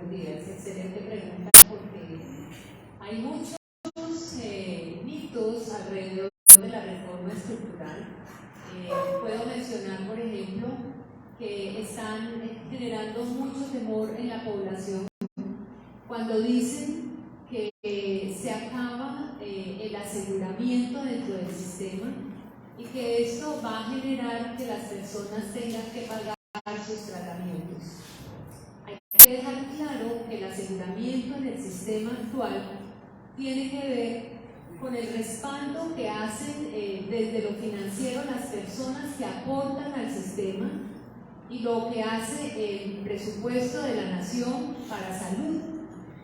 buenos días. Excelente pregunta, porque hay muchos mitos alrededor de la reforma estructural. Puedo mencionar, por ejemplo, que están generando mucho temor en la población cuando dicen que se acaba el aseguramiento dentro del sistema y que esto va a generar que las personas tengan que pagar sus tratamientos. Hay que dejar claro que el aseguramiento en el sistema actual tiene que ver con el respaldo que hacen desde lo financiero las personas que aportan al sistema y lo que hace el presupuesto de la nación para salud,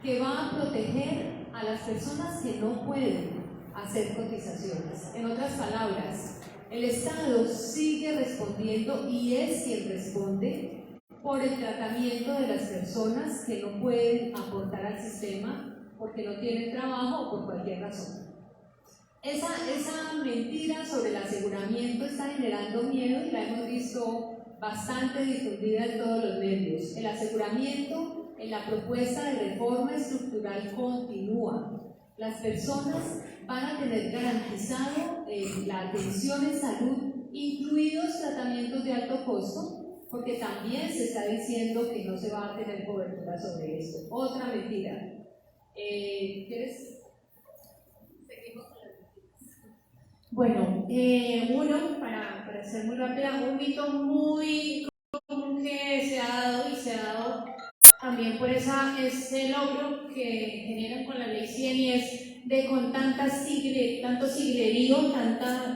que va a proteger a las personas que no pueden hacer cotizaciones. En otras palabras, el Estado sigue respondiendo y es quien responde por el tratamiento de las personas que no pueden aportar al sistema porque no tienen trabajo o por cualquier razón. Esa mentira sobre el aseguramiento está generando miedo y la hemos visto bastante difundida en todos los medios. El aseguramiento en la propuesta de reforma estructural continúa. Las personas van a tener garantizado la atención en salud, incluidos tratamientos de alto costo, porque también se está diciendo que no se va a tener cobertura sobre esto. Otra mentira. ¿Quieres? Seguimos con las mentiras. Bueno, uno, para ser muy rápida, un mito muy común que se ha dado y se ha dado también por ese logro que generan con la ley 100 y es de con tanto siglerío,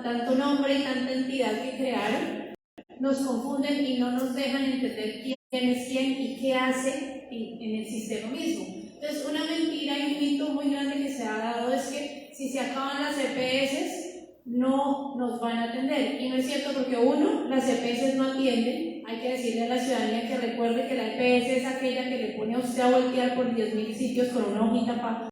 tanto nombre y tanta entidad que crearon, nos confunden y no nos dejan entender quién es quién y qué hace en el sistema mismo. Entonces, una mentira y un mito muy grande que se ha dado es que si se acaban las EPS, no nos van a atender. Y no es cierto, porque uno, las EPS no atienden. Hay que decirle a la ciudadanía que recuerde que la EPS es aquella que le pone a usted a voltear por 10.000 sitios con una hojita para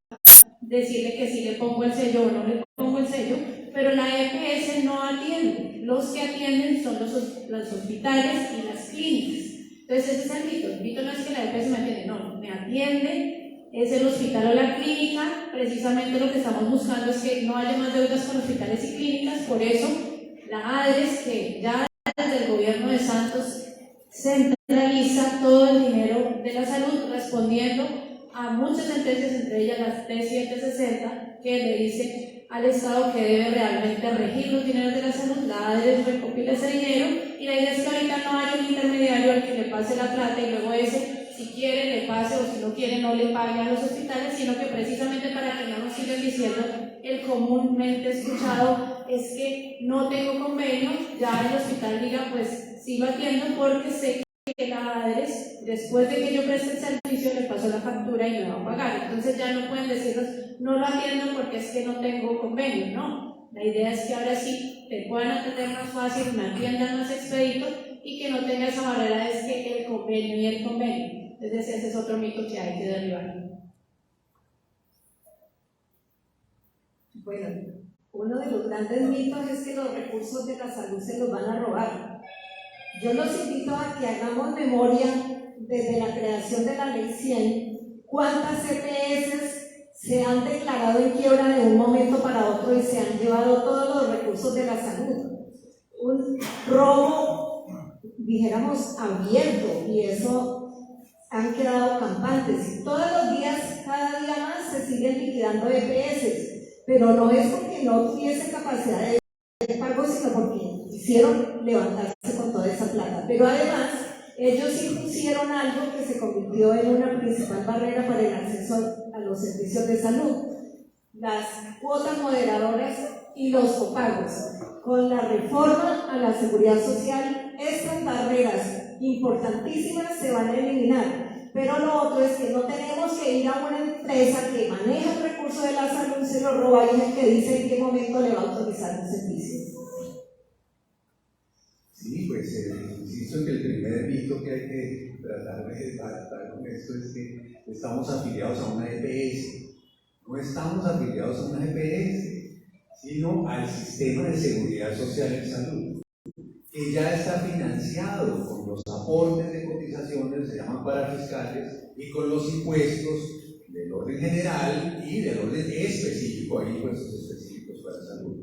decirle que sí le pongo el sello o no le pongo el sello, pero la EPS no atiende. Los que atienden son los hospitales y las clínicas. Entonces ese es el mito. El mito no es que la EPS me atiende, no, me atiende es el hospital o la clínica. Precisamente lo que estamos buscando es que no haya más deudas con hospitales y clínicas. Por eso la ADRES, que ya desde el gobierno de Santos centraliza todo el dinero de la salud, respondiendo a muchas sentencias, entre ellas las T760, que le dice al Estado que debe realmente regir los dineros de la salud. La ADRES recopila ese dinero y la idea es que ahorita no haya un intermediario al que le pase la plata y luego ese, si quiere, le pase, o si no quiere, no le pague a los hospitales, sino que precisamente para que no nos sigan diciendo el comúnmente escuchado es que no tengo convenio, ya el hospital diga, pues sí lo atiendo porque sé que la ADRES, después de que yo preste el servicio, le pasó la factura y me va a pagar. Entonces ya no pueden decirnos, no lo atiendo porque es que no tengo convenio, no. La idea es que ahora sí te puedan atender más fácil, me atiendan más expedito y que no tenga esa barrera es que el convenio y el convenio. Entonces ese es otro mito que hay que derribar. Bueno, uno de los grandes mitos es que los recursos de la salud se los van a robar. Yo los invito a que hagamos memoria desde la creación de la Ley 100, cuántas EPS se han declarado en quiebra de un momento para otro y se han llevado todos los recursos de la salud. Un robo, dijéramos, abierto, y eso han quedado campantes. Y todos los días, cada día más, se siguen liquidando EPS, pero no es porque no tuviese capacidad de pago, sino porque hicieron levantarse con toda esa plata. Pero además, ellos impusieron algo que se convirtió en una principal barrera para el acceso a los servicios de salud: las cuotas moderadoras y los copagos. Con la reforma a la seguridad social, estas barreras importantísimas se van a eliminar. Pero lo otro es que no tenemos que ir a una empresa que maneja el recurso de la salud, se lo roba y es el que dice en qué momento le va a autorizar un servicio. Sí, pues insisto en que el primer mito que hay que tratar de tratar con esto es que estamos afiliados a una EPS. No estamos afiliados a una EPS, sino al sistema de seguridad social en salud, que ya está financiado con los aportes de cotizaciones, se llaman parafiscales, y con los impuestos del orden general y del orden específico, hay impuestos específicos para salud.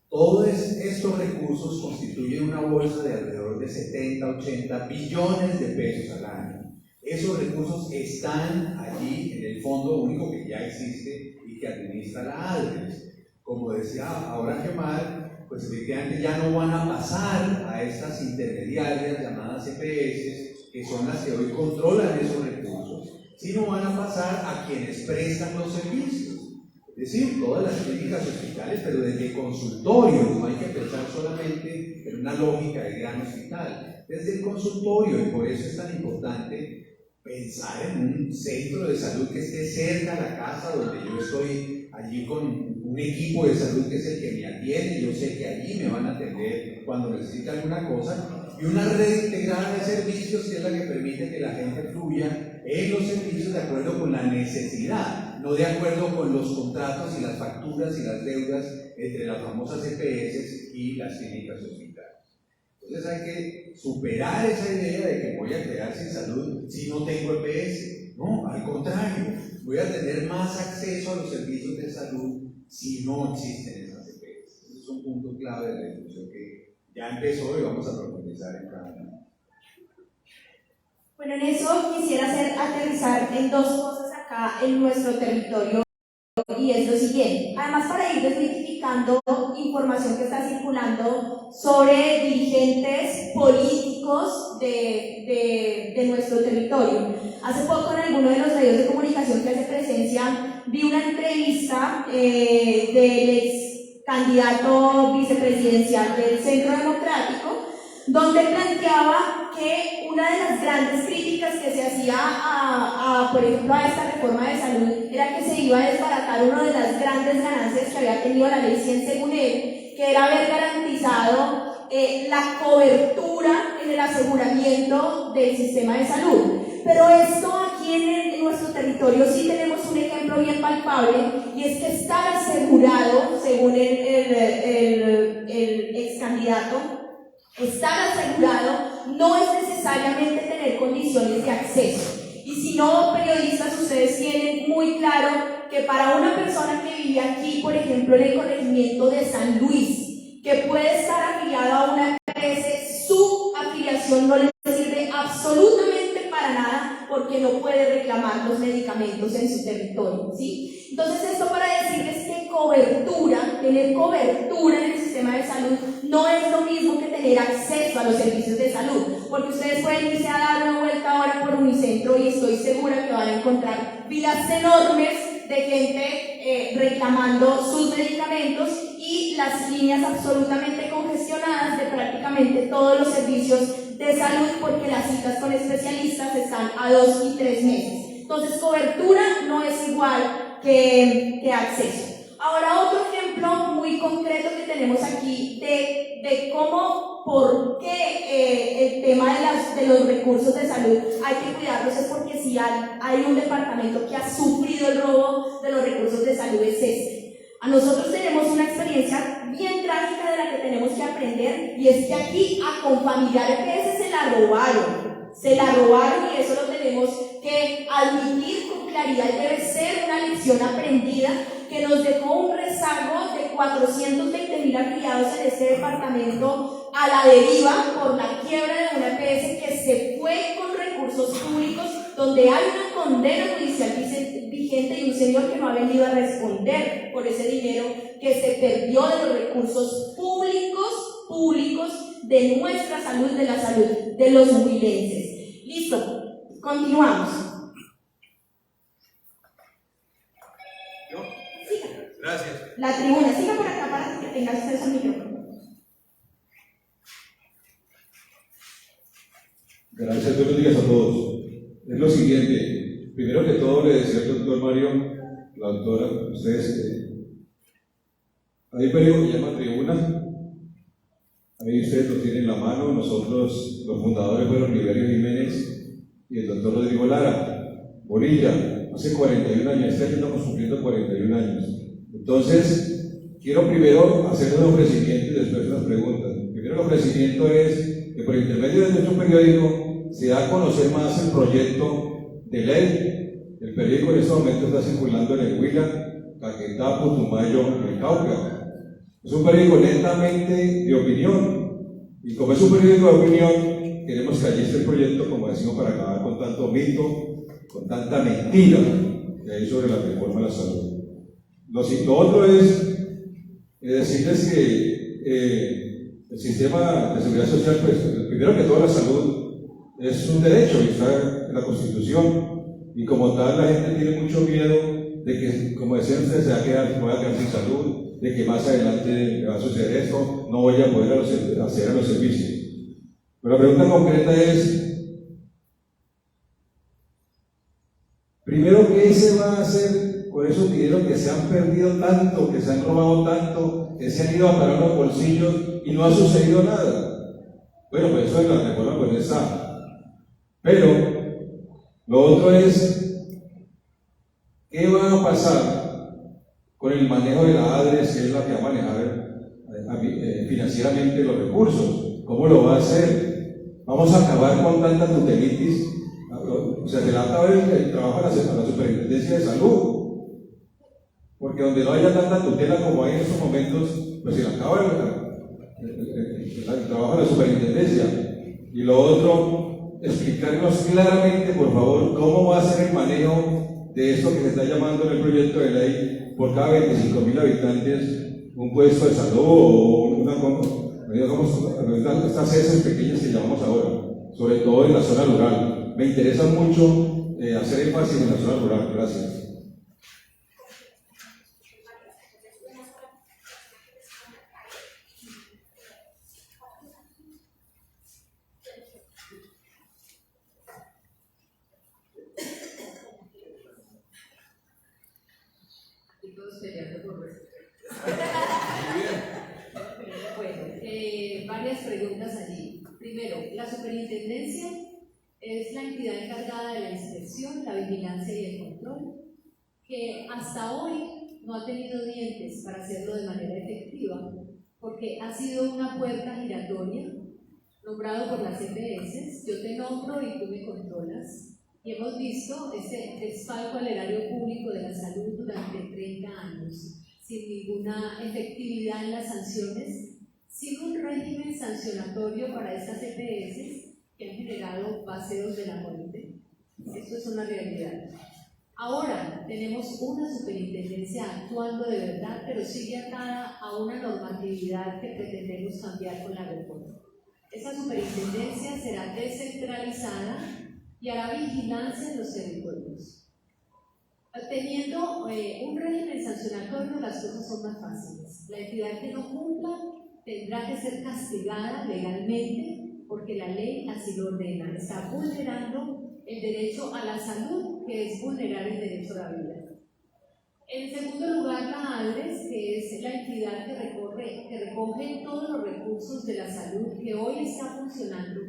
Todos estos recursos constituyen una bolsa de alrededor de 70-80 billones de pesos al año. Esos recursos están allí en el fondo único que ya existe y que administra la ADRES. Como decía ahora Kemal, pues efectivamente ya no van a pasar a estas intermediarias llamadas EPS, que son las que hoy controlan esos recursos, sino van a pasar a quienes prestan los servicios. Es decir, todas las clínicas hospitales, pero desde consultorio, no hay que pensar solamente en una lógica de gran hospital, desde el consultorio, y por eso es tan importante pensar en un centro de salud que esté cerca a la casa, donde yo estoy allí con un equipo de salud que es el que me atiende, yo sé que allí me van a atender cuando necesite alguna cosa, y una red integrada de servicios que es la que permite que la gente fluya en los servicios de acuerdo con la necesidad, no de acuerdo con los contratos y las facturas y las deudas entre las famosas EPS y las clínicas hospitalarias. Entonces hay que superar esa idea de que voy a quedar sin salud si no tengo EPS. No, al contrario, voy a tener más acceso a los servicios de salud si no existen esas EPS. Ese es un punto clave de la discusión que ya empezó y vamos a profundizar en cada uno. Bueno, en eso quisiera aterrizar en dos cosas acá en nuestro territorio, y es lo siguiente. Además, para ir desmitificando información que está circulando sobre dirigentes políticos de nuestro territorio. Hace poco en alguno de los medios de comunicación que hace presencia vi una entrevista del ex candidato vicepresidencial del Centro Democrático, donde planteaba que una de las grandes críticas que se hacía por ejemplo, a esta reforma de salud era que se iba a desbaratar una de las grandes ganancias que había tenido la Ley 100 según él, que era haber garantizado la cobertura en el aseguramiento del sistema de salud. Pero esto aquí en nuestro territorio sí tenemos un ejemplo bien palpable, y es que estar asegurado, según el ex candidato, estar asegurado no es necesariamente tener condiciones de acceso. Y si no, periodistas, ustedes tienen muy claro que para una persona que vive aquí, por ejemplo, en el corregimiento de San Luis, que puede estar afiliado a una EPS, su afiliación no le sirve absolutamente para nada, porque no puede reclamar los medicamentos en su territorio, ¿sí? Entonces, esto para decirles que tener cobertura en el sistema de salud no es lo mismo que tener acceso a los servicios de salud, porque ustedes pueden irse a dar una vuelta ahora por Unicentro y estoy segura que van a encontrar filas enormes de gente reclamando sus medicamentos y las líneas absolutamente congestionadas de prácticamente todos los servicios de salud, porque las citas con especialistas están a 2 y 3 meses. Entonces, cobertura no es igual que acceso. Ahora, otro ejemplo muy concreto que tenemos aquí de cómo, por qué el tema de los recursos de salud hay que cuidarlos, es porque si hay un departamento que ha sufrido el robo de los recursos de salud, es este. A nosotros tenemos una experiencia bien trágica de la que tenemos que aprender, y es que aquí a Confamiliar EPS se la robaron, y eso lo tenemos que admitir con claridad, y debe ser una lección aprendida que nos dejó un rezago de 420.000 afiliados en este departamento a la deriva por la quiebra de una EPS que se fue con recursos públicos, donde hay una condena judicial vigente y un señor que no ha venido a responder por ese dinero que se perdió de los recursos públicos de nuestra salud, de la salud de los huilenses. Listo, continuamos. Gracias. La tribuna, siga por acá para que tenga acceso al micrófono. Gracias, buenos días a todos. Es lo siguiente, primero que todo le decía al doctor Mario, la doctora, ustedes, hay un periódico que se llama Tribuna, ahí ustedes lo tienen en la mano, nosotros, los fundadores fueron Liberio Jiménez y el doctor Rodrigo Lara, Bonilla, hace 41 años, este año estamos cumpliendo 41 años. Entonces, quiero primero hacer un ofrecimiento y después unas preguntas. Primero, el ofrecimiento es que por intermedio de nuestro periódico se da a conocer más el proyecto de ley. El periódico en este momento está circulando en el Huila, Caquetá, Putumayo y el Cauca. Es un periódico netamente de opinión. Y como es un periódico de opinión, queremos que allí esté el proyecto, como decimos, para acabar con tanto mito, con tanta mentira que hay sobre la reforma de la salud. Lo otro es decirles que el sistema de seguridad social, pues, primero que todo, la salud es un derecho y está en la Constitución, y como tal la gente tiene mucho miedo de que, como decían ustedes, se va a quedar sin salud, de que más adelante me va a suceder esto, no voy a poder acceder a los servicios. Pero la pregunta concreta es, primero, ¿qué se va a hacer con esos dineros que se han perdido tanto, que se han robado tanto, que se han ido a parar los bolsillos y no ha sucedido nada? Bueno, pues eso es la reforma, pues está. Pero lo otro es, ¿qué va a pasar con el manejo de la ADRES, que es la que va a manejar financieramente los recursos? ¿Cómo lo va a hacer? ¿Vamos a acabar con tanta tutelitis? O sea, se le va a acabar el trabajo a la Superintendencia de Salud. Porque donde no haya tanta tutela como hay en estos momentos, pues se le acaba el trabajo de la Superintendencia. Y lo otro, explicarnos claramente, por favor, cómo va a ser el manejo de esto que se está llamando en el proyecto de ley, por cada 25.000 habitantes, un puesto de salud o estas sedes pequeñas que llamamos ahora, sobre todo en la zona rural. Me interesa mucho hacer énfasis en la zona rural. Gracias. Varias preguntas allí. Primero, la superintendencia es la entidad encargada de la inspección, la vigilancia y el control, que hasta hoy no ha tenido dientes para hacerlo de manera efectiva, porque ha sido una puerta giratoria, nombrado por las EPS, yo te nombro y tú me controlas, y hemos visto ese desfalco al erario público de la salud durante 30 años, sin ninguna efectividad en las sanciones, sin un régimen sancionatorio para estas EPS que han generado paseos de la muerte. Esto es una realidad. Ahora tenemos una superintendencia actuando de verdad, pero sigue atada a una normatividad que pretendemos cambiar con la reforma. Esa superintendencia será descentralizada y hará vigilancia en los territorios. Teniendo un régimen sancionatorio, las cosas son más fáciles. La entidad que no cumpla tendrá que ser castigada legalmente porque la ley así lo ordena. Está vulnerando el derecho a la salud, que es vulnerar el derecho a la vida. En segundo lugar, la ADRES, que es la entidad que recoge todos los recursos de la salud, que hoy está funcionando,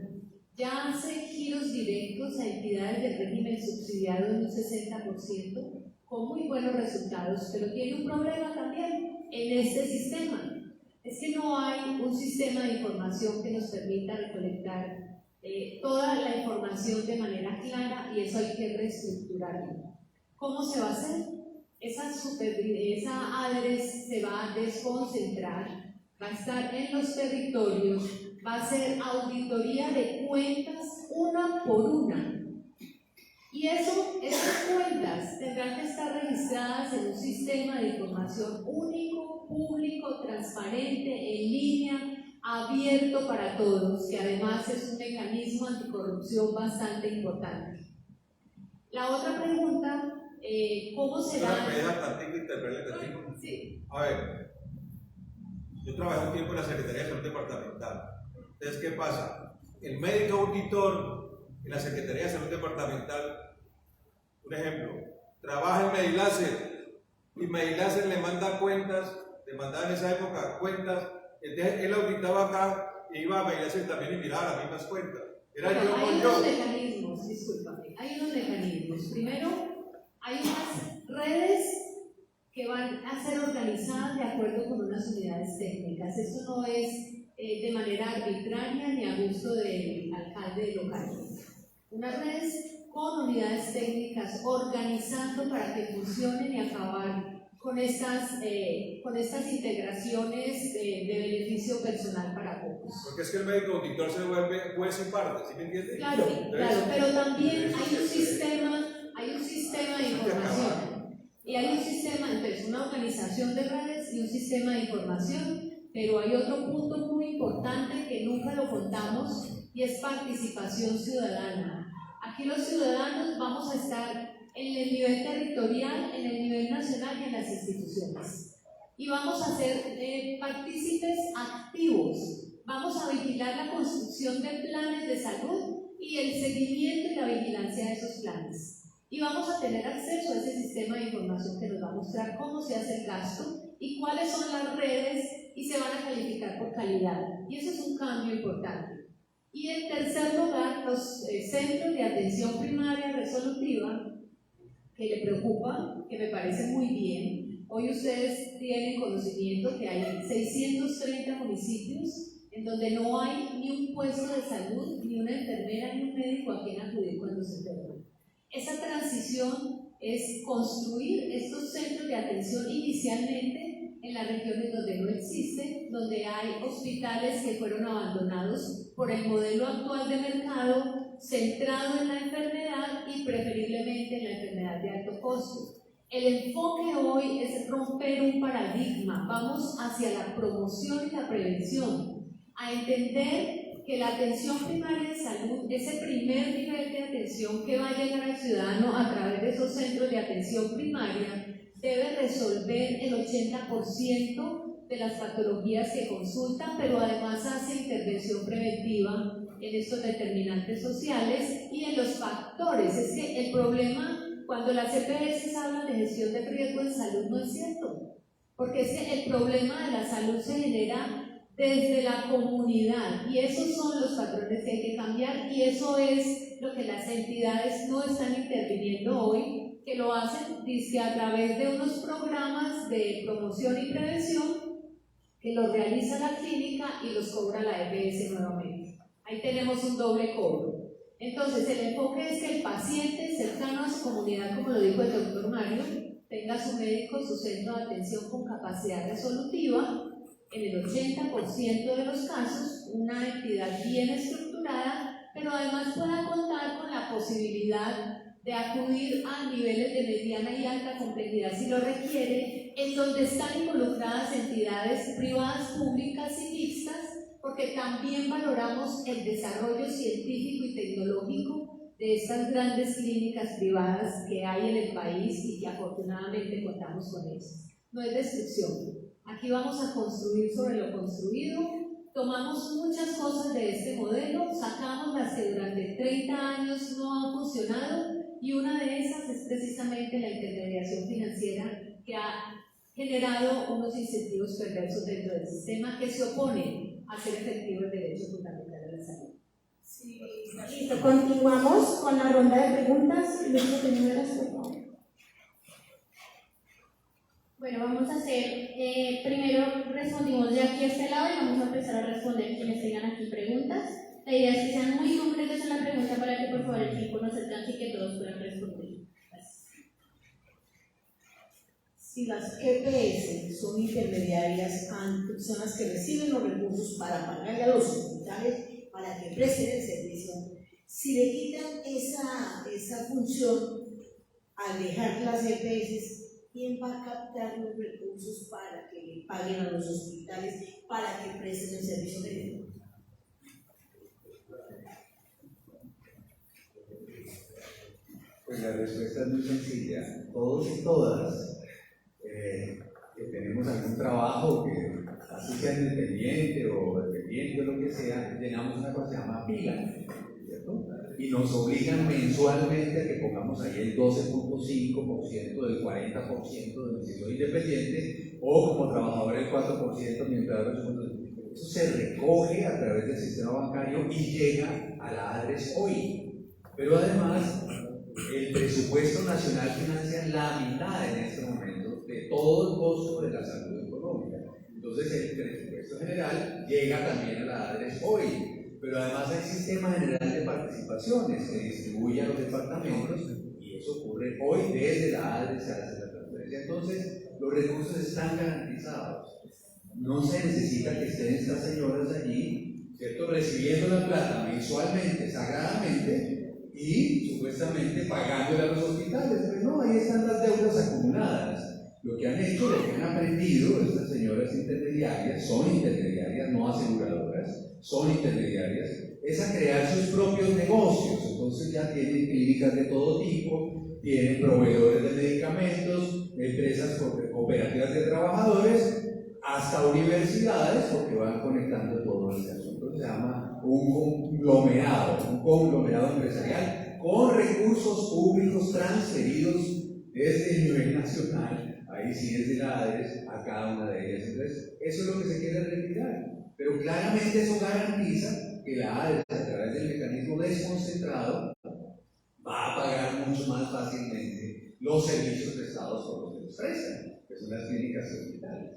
ya hace giros directos a entidades del régimen subsidiado en un 60%, con muy buenos resultados, pero tiene un problema también en este sistema. Es que no hay un sistema de información que nos permita recolectar toda la información de manera clara, y eso hay que reestructurarlo. ¿Cómo se va a hacer? Esa ADRES se va a desconcentrar, va a estar en los territorios, va a hacer auditoría de cuentas una por una. Y esas cuentas tendrán que estar registradas en un sistema de información único, público, transparente, en línea, abierto para todos, que además es un mecanismo anticorrupción bastante importante. La otra pregunta, ¿cómo será? Sí. A ver, yo trabajé un tiempo en la Secretaría de Salud Departamental. Entonces, ¿qué pasa? El médico auditor en la Secretaría de Salud Departamental, un ejemplo, trabaja en Mediláser y Mediláser le manda cuentas, le mandaba en esa época cuentas, entonces él auditaba acá e iba a Mediláser también y miraba las mismas cuentas. Era bueno, yo hay con yo. unos mecanismos, discúlpame, hay unos mecanismos. Primero, hay unas redes que van a ser organizadas de acuerdo con unas unidades técnicas. Esto no es de manera arbitraria ni a gusto del alcalde local. Unas redes con unidades técnicas, organizando para que funcionen y acabar con estas integraciones de beneficio personal para pocos. Porque es que el médico auditor se vuelve juez y parte, ¿sí me entiende? Claro, claro, pero también hay un sistema de información. Y hay un sistema, entonces, una organización de redes y un sistema de información, pero hay otro punto muy importante que nunca lo contamos y es participación ciudadana. Aquí los ciudadanos vamos a estar en el nivel territorial, en el nivel nacional y en las instituciones. Y vamos a ser partícipes activos. Vamos a vigilar la construcción de planes de salud y el seguimiento y la vigilancia de esos planes. Y vamos a tener acceso a ese sistema de información que nos va a mostrar cómo se hace el gasto y cuáles son las redes y se van a calificar por calidad. Y eso es un cambio importante. Y en tercer lugar, los centros de atención primaria resolutiva, que le preocupa, que me parece muy bien. Hoy ustedes tienen conocimiento que hay 630 municipios en donde no hay ni un puesto de salud, ni una enfermera, ni un médico a quien acudir cuando se enferma. Esa transición es construir estos centros de atención inicialmente en las regiones donde no existen, donde hay hospitales que fueron abandonados por el modelo actual de mercado centrado en la enfermedad y preferiblemente en la enfermedad de alto costo. El enfoque hoy es romper un paradigma, vamos hacia la promoción y la prevención, a entender que la atención primaria de salud, ese primer nivel de atención que va a llegar al ciudadano a través de esos centros de atención primaria, debe resolver el 80% de las patologías que consultan, pero además hace intervención preventiva en estos determinantes sociales y en los factores. Es que el problema, cuando las EPS hablan de gestión de riesgo en salud, no es cierto, porque es que el problema de la salud se genera desde la comunidad y esos son los patrones que hay que cambiar y eso es lo que las entidades no están interviniendo hoy, que lo hacen dice, a través de unos programas de promoción y prevención que los realiza la clínica y los cobra la EPS nuevamente. Ahí tenemos un doble cobro. Entonces el enfoque es que el paciente cercano a su comunidad, como lo dijo el doctor Mario, tenga su médico, su centro de atención con capacidad resolutiva, en el 80% de los casos, una entidad bien estructurada, pero además pueda contar con la posibilidad de acudir a niveles de mediana y alta complejidad si lo requiere, en donde están involucradas entidades privadas, públicas y mixtas, porque también valoramos el desarrollo científico y tecnológico de estas grandes clínicas privadas que hay en el país y que afortunadamente contamos con ellas. No es destrucción. Aquí vamos a construir sobre lo construido, tomamos muchas cosas de este modelo, sacamos las que durante 30 años no han funcionado y una de esas es precisamente la intermediación financiera que ha generado unos incentivos perversos dentro del sistema que se oponen a hacer efectivo el derecho fundamental a la salud. Sí, listo. Continuamos con la ronda de preguntas. Por favor. Bueno, vamos a hacer, primero respondimos de aquí a este lado y vamos a empezar a responder quienes tengan aquí preguntas. La idea es que sean muy concretas en la pregunta para que por favor el tiempo no se alcance y que todos puedan responder. Gracias. Si las EPS son intermediarias, son las que reciben los recursos para pagarle a los hospitales para que presten el servicio, si le quitan esa función al dejar las EPS, ¿quién va a captar los recursos para que le paguen a los hospitales para que presten el servicio médico? Pues la respuesta es muy sencilla. Todos y todas que tenemos algún trabajo, que así sea independiente o dependiente o lo que sea, llenamos una cosa que se llama pila, ¿cierto? Y nos obligan mensualmente a que pongamos ahí el 12.5% del 40% de si soy independiente o como trabajador el 4% mientras eso se recoge a través del sistema bancario y llega a la ADRES hoy. Pero además, el presupuesto nacional financia la mitad en este momento de todo el costo de la salud económica. Entonces, el presupuesto general llega también a la ADRES hoy. pero además hay sistema general de participaciones que distribuye a los departamentos y eso ocurre hoy desde la ADE se hace la transferencia. Entonces, los recursos están garantizados. No se necesita que estén estas señoras allí, ¿cierto?, recibiendo la plata mensualmente, sagradamente, y supuestamente pagándole a los hospitales. Pues no, ahí están las deudas acumuladas. Lo que han hecho, lo que han aprendido estas señoras intermediarias, son intermediarias, no aseguradoras, son intermediarias, es a crear sus propios negocios. Entonces ya tienen clínicas de todo tipo, tienen proveedores de medicamentos, empresas cooperativas de trabajadores, hasta universidades, porque van conectando todo este asunto. Se llama un conglomerado empresarial con recursos públicos transferidos desde el nivel nacional, ahí sí desde la ADES, a cada una de ellas. Entonces, eso es lo que se quiere retirar. Pero claramente eso garantiza que la ADES, a través del mecanismo desconcentrado, va a pagar mucho más fácilmente los servicios prestados por los que los prestan, que son las clínicas y hospitales.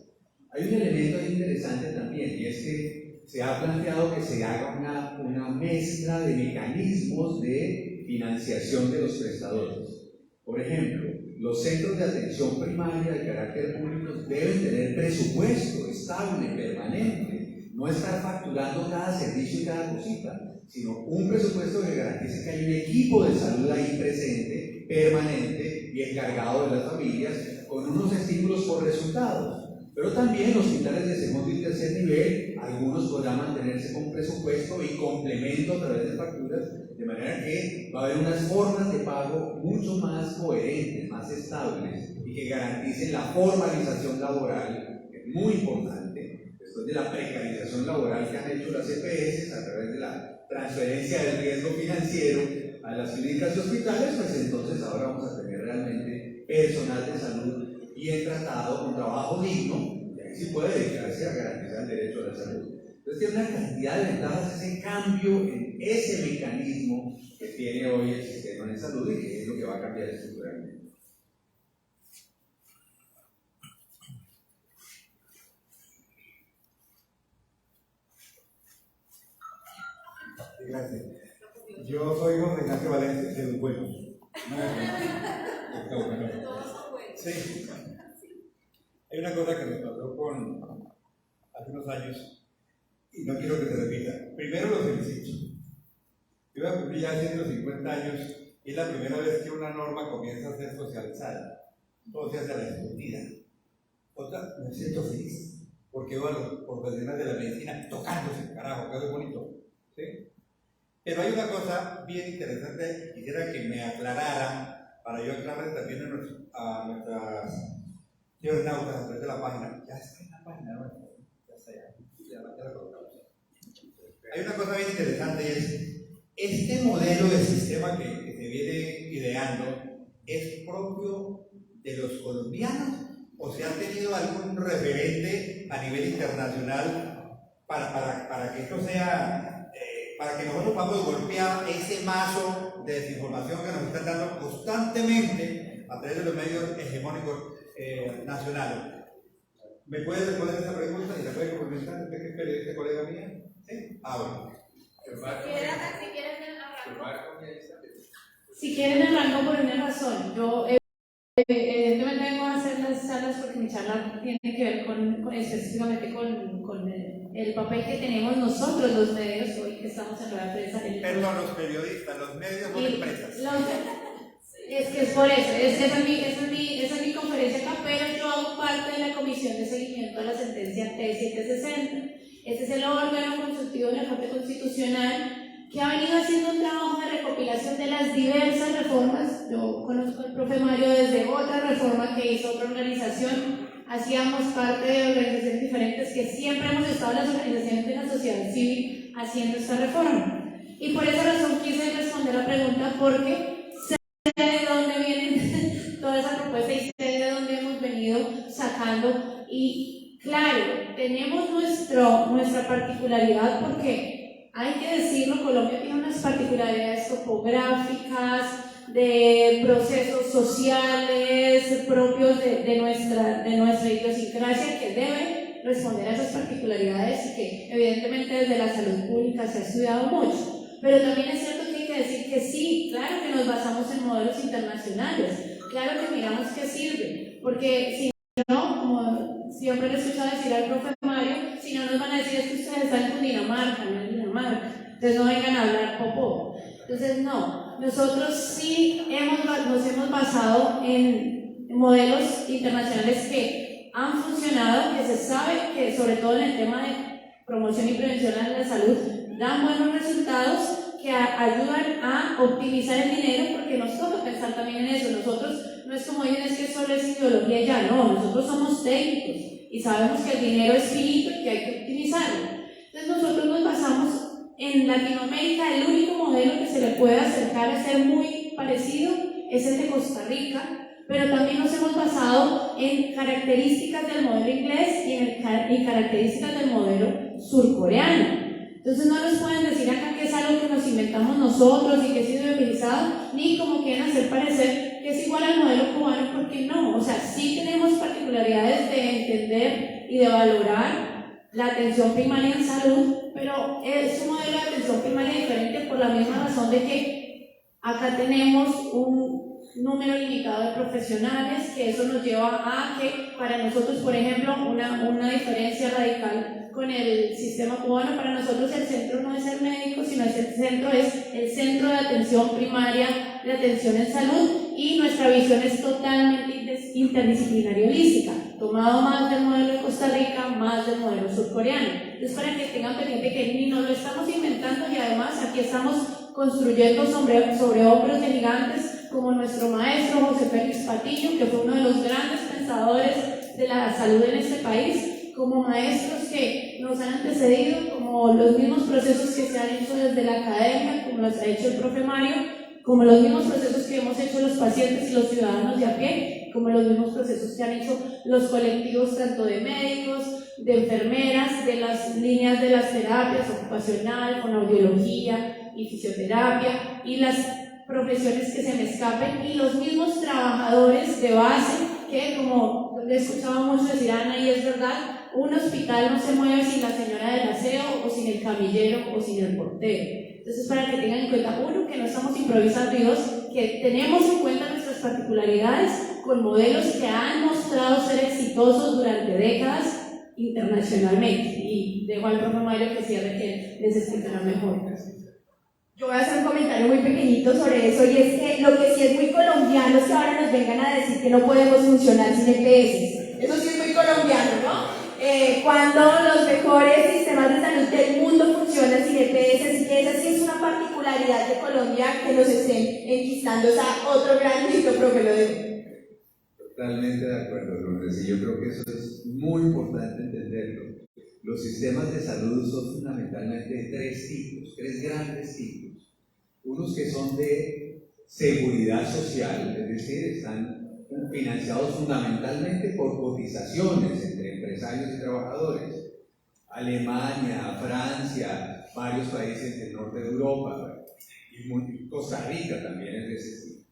Hay un elemento interesante también, y es que se ha planteado que se haga una mezcla de mecanismos de financiación de los prestadores. Por ejemplo, los centros de atención primaria de carácter público deben tener presupuesto estable, permanente, no estar facturando cada servicio y cada cosita, sino un presupuesto que garantice que hay un equipo de salud ahí presente, permanente y encargado de las familias, con unos estímulos por resultados. Pero también hospitales de segundo y tercer nivel, algunos podrán mantenerse con presupuesto y complemento a través de facturas, de manera que va a haber unas formas de pago mucho más coherentes, más estables y que garanticen la formalización laboral, que es muy importante, después de la precarización laboral que han hecho las EPS a través de la transferencia del riesgo financiero a las clínicas y hospitales. Pues entonces ahora vamos a tener realmente personal de salud bien tratado, con trabajo digno, y ahí sí puede dedicarse a garantizar el derecho a la salud. Entonces tiene una cantidad de ventajas ese cambio en ese mecanismo que tiene hoy el sistema de salud y que es lo que va a cambiar estructuralmente. Gracias. Yo soy José Ignacio Valencia, de Bueno. Sí. Hay una cosa que me pasó hace unos años y no quiero que se repita. Primero los felicito. Yo voy a cumplir ya 150 años y es la primera vez que una norma comienza a ser socializada. Todo se hace a la escondida. Otra, me siento feliz porque veo a los profesionales de la medicina tocándose, carajo, que es bonito. ¿Sí? Pero hay una cosa bien interesante, quisiera que me aclararan, para yo aclarar también a nuestras internautas a través de la página. Ya está en la página nuestra, ya está, ya la colocamos. Hay una cosa bien interesante y es, este modelo de sistema que se viene ideando, ¿es propio de los colombianos o se ha tenido algún referente a nivel internacional para que esto sea... para que nosotros podamos golpear ese mazo de desinformación que nos están dando constantemente a través de los medios hegemónicos nacionales? ¿Me puede responder esa pregunta y la puede complementar? ¿Usted que es periodista, colega mía? ¿Sí? Bueno. Si quieren arranco por una razón. Yo evidentemente vengo a hacer las charlas porque mi charla tiene que ver específicamente con el papel que tenemos nosotros los medios hoy que estamos en la prensa. Perdón, los periodistas, los medios son empresas. Es que es por eso, esa es mi conferencia acá, pero yo hago parte de la comisión de seguimiento a la sentencia T760. Este es el órgano consultivo de la Corte Constitucional que ha venido haciendo un trabajo de recopilación de las diversas reformas. Yo conozco al profe Mario desde otra reforma que hizo otra organización. Hacíamos parte de organizaciones diferentes que siempre hemos estado las organizaciones de la sociedad civil haciendo esta reforma. Y por esa razón quise responder la pregunta porque sé de dónde vienen toda esa propuesta y sé de dónde hemos venido sacando. Y claro, tenemos nuestra particularidad porque hay que decirlo, Colombia tiene unas particularidades topográficas, de procesos sociales propios de nuestra idiosincrasia que deben responder a esas particularidades y que evidentemente desde la salud pública se ha estudiado mucho. Pero también es cierto que hay que decir que sí, claro que nos basamos en modelos internacionales, claro que miramos qué sirve, porque si no, como siempre le he escuchado decir al profe Mario, si no nos van a decir es que ustedes están en Cundinamarca, no en Dinamarca, entonces no vengan a hablar popó. Entonces no, nosotros sí nos hemos basado en modelos internacionales que han funcionado, que se sabe que sobre todo en el tema de promoción y prevención de la salud dan buenos resultados que ayudan a optimizar el dinero, porque nos toca pensar también en eso. Nosotros no es como dicen, es que solo es ideología ya, no, nosotros somos técnicos y sabemos que el dinero es finito y que hay que optimizarlo. Entonces nosotros nos basamos en Latinoamérica, el único modelo que se le puede acercar a ser muy parecido es el de Costa Rica, pero también nos hemos basado en características del modelo inglés y en características del modelo surcoreano. Entonces no nos pueden decir acá que es algo que nos inventamos nosotros y que es ideologizado, ni como quieren hacer parecer que es igual al modelo cubano, porque no, o sea, sí tenemos particularidades de entender y de valorar la atención primaria en salud, pero es un modelo de atención primaria diferente por la misma razón de que acá tenemos un número limitado de profesionales, que eso nos lleva a que para nosotros, por ejemplo, una diferencia radical con el sistema cubano, para nosotros el centro no es el médico, sino el centro es el centro de atención primaria, de atención en salud, y nuestra visión es totalmente interdisciplinaria y holística, tomado más del modelo de Costa Rica, más del modelo surcoreano. Entonces, para que tengan pendiente que ni nos lo estamos inventando, y además aquí estamos construyendo sobre hombros de gigantes como nuestro maestro José Félix Patiño, que fue uno de los grandes pensadores de la salud en este país, como maestros que nos han antecedido, como los mismos procesos que se han hecho desde la academia, como los ha hecho el profe Mario, como los mismos procesos que hemos hecho los pacientes y los ciudadanos de a pie, como los mismos procesos que han hecho los colectivos tanto de médicos, de enfermeras, de las líneas de las terapias ocupacional, con audiología y fisioterapia, y las profesiones que se me escapen, y los mismos trabajadores de base que, como le he escuchado mucho decir Ana, y es verdad, un hospital no se mueve sin la señora del aseo, o sin el camillero, o sin el portero. Entonces, para que tengan en cuenta, uno, que no estamos improvisando, y dos, que tenemos en cuenta nuestras particularidades con modelos que han mostrado ser exitosos durante décadas internacionalmente. Y dejo al profe Mario que cierre, que les explicará mejor. Yo voy a hacer un comentario muy pequeñito sobre eso, y es que lo que sí es muy colombiano es que ahora nos vengan a decir que no podemos funcionar sin EPS. Eso sí es muy colombiano, ¿no? Cuando los mejores sistemas de salud del mundo funcionan sin EPS, y que esa sí es una particularidad de Colombia que nos estén enquistando. O sea, otro gran mito, profe, lo dejo. Totalmente de acuerdo, Lourdes, y yo creo que eso es muy importante entenderlo. Los sistemas de salud son fundamentalmente tres grandes tipos. Unos que son de seguridad social, es decir, están financiados fundamentalmente por cotizaciones entre empresarios y trabajadores. Alemania, Francia, varios países del norte de Europa, y Costa Rica también es de ese tipo.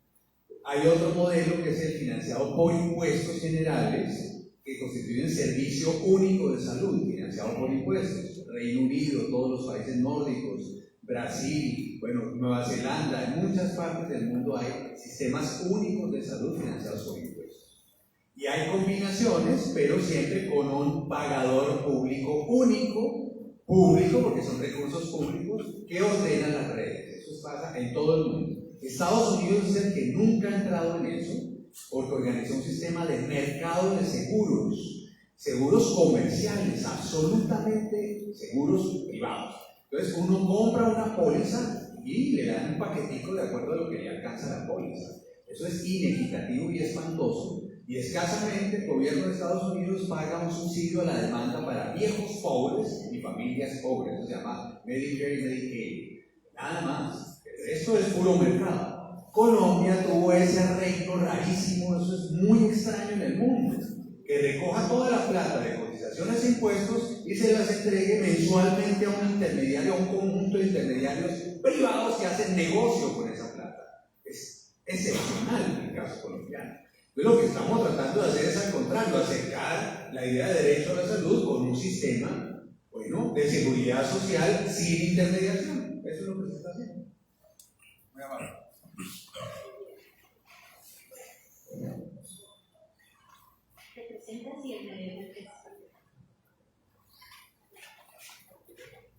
Hay otro modelo que es el financiado por impuestos generales, que constituyen servicio único de salud, financiado por impuestos. Reino Unido, todos los países nórdicos, Brasil, bueno, Nueva Zelanda, en muchas partes del mundo hay sistemas únicos de salud financiados por impuestos. Y hay combinaciones, pero siempre con un pagador público único, porque son recursos públicos, que ordenan las redes. Eso pasa en todo el mundo. Estados Unidos es el que nunca ha entrado en eso, porque organizó un sistema de mercado de seguros comerciales, absolutamente seguros privados. Entonces uno compra una póliza y le dan un paquetico de acuerdo a lo que le alcanza la póliza. Eso es inequitativo y espantoso, y escasamente el gobierno de Estados Unidos paga un subsidio a la demanda para viejos pobres y familias pobres. Eso se llama Medicare y Medicaid, nada más. Esto es puro mercado. Colombia tuvo ese arreglo rarísimo, eso es muy extraño en el mundo, que recoja toda la plata de cotizaciones e impuestos y se las entregue mensualmente a un intermediario, a un conjunto de intermediarios privados que hacen negocio con esa plata. Es excepcional en el caso colombiano. Entonces lo que estamos tratando de hacer es al contrario, acercar la idea de derecho a la salud con un sistema, bueno, de seguridad social sin intermediación. Eso es lo que se está haciendo. Muy amable. ¿Te presentas y el medio del texto?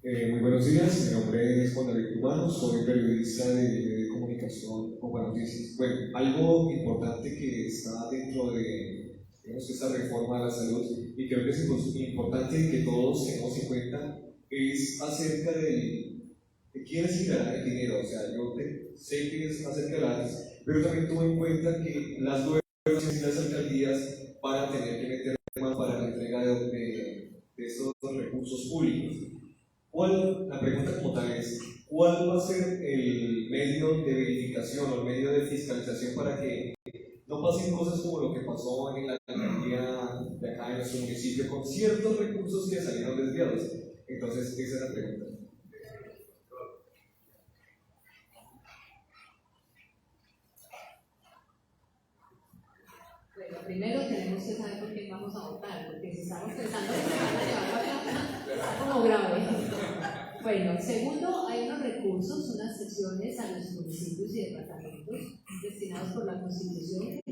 Muy buenos días, mi nombre es Juan David Humano, soy periodista de comunicación con Buenas Noticias. Bueno, algo importante que está dentro de, digamos, esta reforma a la salud, y creo que es importante que todos tengamos en cuenta, es acerca de quién es quien dará el dinero. O sea, yo sé que es acerca de las, pero también tuve en cuenta que las gobernaciones y las alcaldías van a tener que meter más para la entrega de estos recursos públicos. La pregunta como tal es, ¿cuál va a ser el medio de verificación o el medio de fiscalización para que no pasen cosas como lo que pasó en la alcaldía de acá en nuestro municipio con ciertos recursos que salieron desviados? Entonces, esa es la pregunta. Bueno, primero tenemos que saber por qué vamos a votar, porque si estamos pensando que se van a llevar la plata, está como grave. Bueno, segundo, hay unos recursos, unas sesiones a los municipios y departamentos destinados por la Constitución que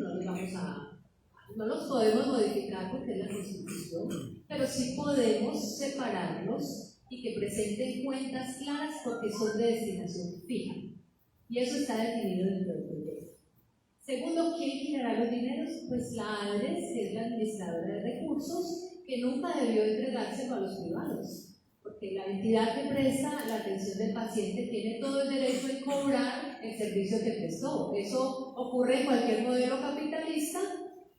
no los podemos modificar porque es la Constitución, pero sí podemos separarlos y que presenten cuentas claras porque son de destinación fija. Y eso está definido dentro del proyecto. Segundo, ¿quién generará los dineros? Pues la ADRES, que es la administradora de recursos, que nunca debió entregárselo a los privados. Porque la entidad que presta la atención del paciente tiene todo el derecho de cobrar el servicio que prestó. Eso ocurre en cualquier modelo capitalista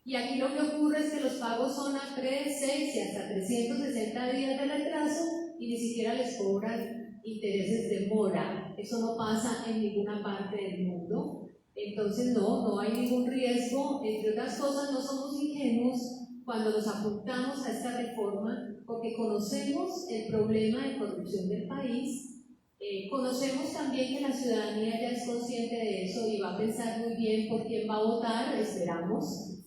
y aquí lo que ocurre es que los pagos son a 3, 6 y hasta 360 días de retraso y ni siquiera les cobran intereses de mora. Eso no pasa en ninguna parte del mundo. Entonces no hay ningún riesgo. Entre otras cosas, no somos ingenuos cuando nos apuntamos a esta reforma porque conocemos el problema de corrupción del país, conocemos también que la ciudadanía ya es consciente de eso y va a pensar muy bien por quién va a votar, esperamos,